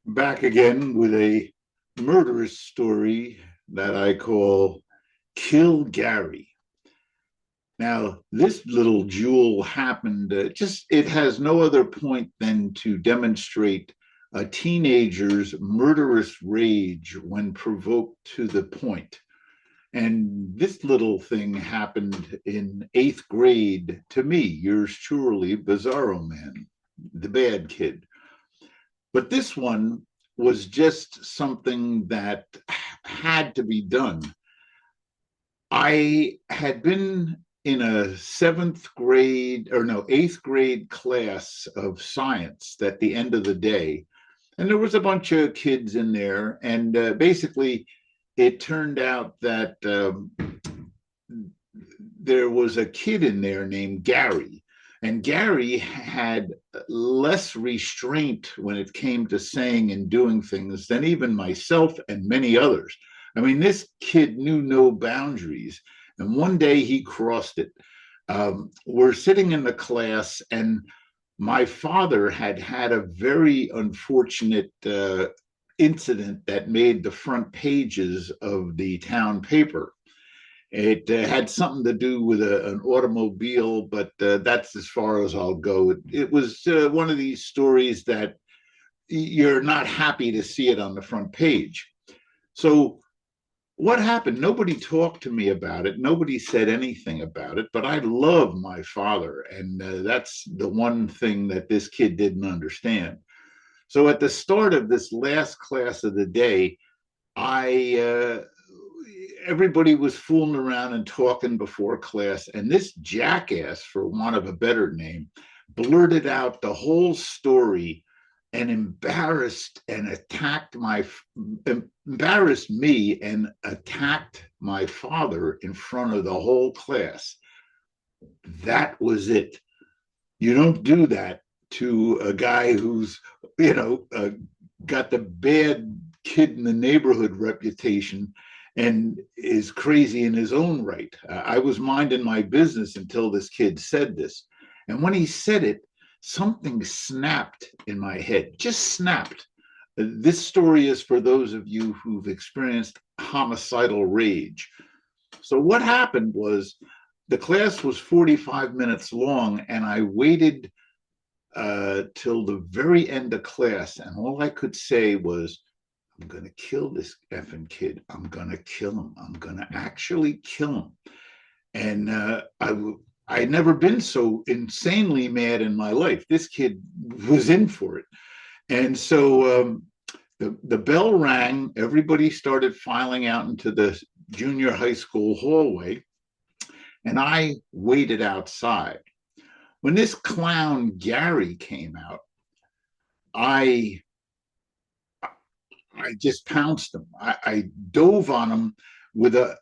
Back again with a murderous story that I call Kill Gary. Now, this little jewel happened, it has no other point than to demonstrate a teenager's murderous rage when provoked to the point. And this little thing happened in eighth grade to me, yours truly, Bazarro Man, the bad kid. But this one was just something that had to be done. I had been in a seventh grade, or no, eighth grade class of science at the end of the day. And there was a bunch of kids in there. And basically, it turned out that there was a kid in there named Gary. And Gary had less restraint when it came to saying and doing things than even myself and many others. I mean, this kid knew no boundaries. And one day he crossed it. We're sitting in the class, and my father had had a very unfortunate incident that made the front pages of the town paper. It had something to do with an automobile, but that's as far as I'll go. It was one of these stories that you're not happy to see it on the front page. So, what happened? Nobody talked to me about it. Nobody said anything about it, but I love my father. And that's the one thing that this kid didn't understand. So, at the start of this last class of the day, I everybody was fooling around and talking before class, and this jackass, for want of a better name, blurted out the whole story and embarrassed me and attacked my father in front of the whole class. That was it. You don't do that to a guy who's, got the bad kid in the neighborhood reputation and is crazy in his own right. I was minding my business until this kid said this. And when he said it, something snapped in my head, just snapped. This story is for those of you who've experienced homicidal rage. So, what happened was the class was 45 minutes long, and I waited till the very end of class. And all I could say was, I'm going to kill this effing kid. I'm going to kill him. I'm going to actually kill him. And I'd never been so insanely mad in my life. This kid was in for it. And so the bell rang. Everybody started filing out into the junior high school hallway. And I waited outside. When this clown Gary came out, I I just pounced him. I dove on him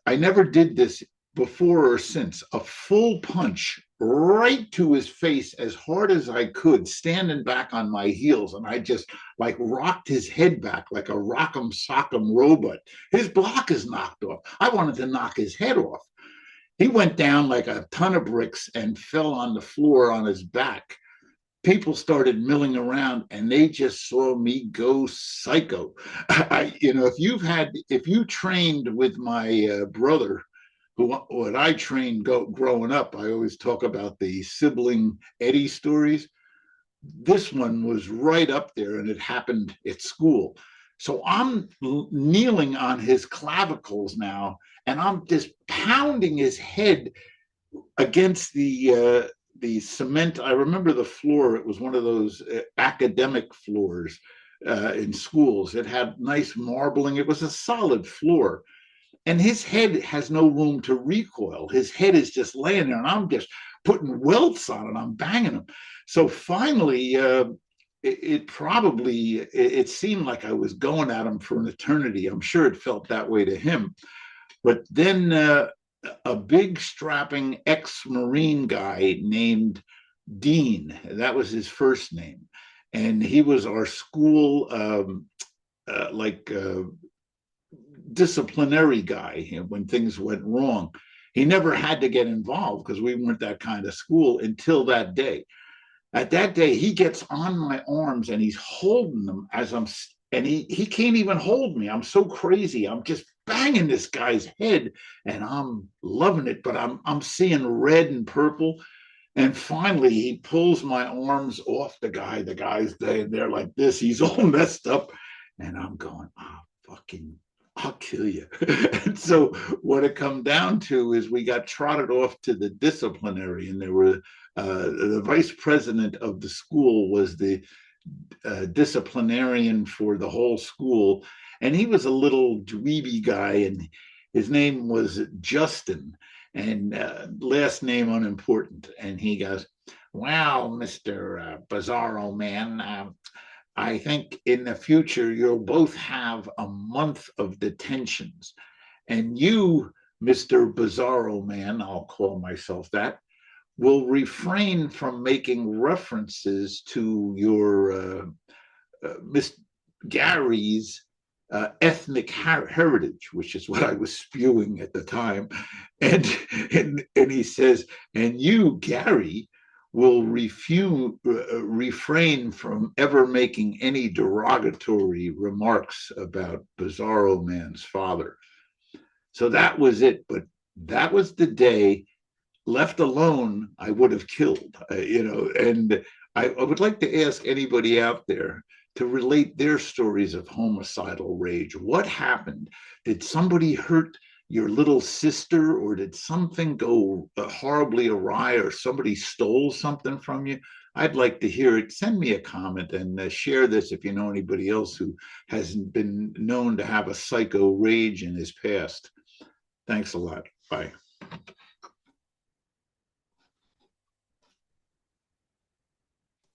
I never did this before or since, a full punch right to his face as hard as I could, standing back on my heels. And I just like rocked his head back like a rock'em sock'em robot. His block is knocked off. I wanted to knock his head off. He went down like a ton of bricks and fell on the floor on his back. People started milling around and they just saw me go psycho. If you trained with my brother, what I trained growing up, I always talk about the sibling Eddie stories. This one was right up there and it happened at school. So I'm kneeling on his clavicles now and I'm just pounding his head against the cement. I remember the floor. It was one of those academic floors in schools. It had nice marbling. It was a solid floor. And his head has no room to recoil. His head is just laying there, and I'm just putting welts on it. I'm banging him. So finally, it seemed like I was going at him for an eternity. I'm sure it felt that way to him. But then a big strapping ex-Marine guy named Dean, that was his first name, and he was our school disciplinary guy when things went wrong. He never had to get involved because we weren't that kind of school until that day. At that day, he gets on my arms and he's holding them and he can't even hold me. I'm so crazy. I'm just banging this guy's head, and I'm loving it, but I'm seeing red and purple. And finally, he pulls my arms off the guy. The guy's there like this. He's all messed up, and I'm going, oh, fucking, I'll kill you. And so what it come down to is we got trotted off to the disciplinary, and there were the vice president of the school was the disciplinarian for the whole school, and he was a little dweeby guy, and his name was Justin, and last name unimportant. And he goes, "Well, Mister Bazarro man, I think in the future you'll both have a month of detentions, and you, Mister Bazarro man, I'll call myself that, will refrain from making references to your Miss Gary's ethnic heritage, which is what I was spewing at the time." And he says, "And you, Gary, will refrain from ever making any derogatory remarks about Bizarro Man's father." So that was it. But that was the day. Left alone, I would have killed, and I would like to ask anybody out there to relate their stories of homicidal rage. What happened? Did somebody hurt your little sister, or did something go horribly awry, or somebody stole something from you? I'd like to hear it. Send me a comment and share this if you know anybody else who hasn't been known to have a psycho rage in his past. Thanks a lot. Bye.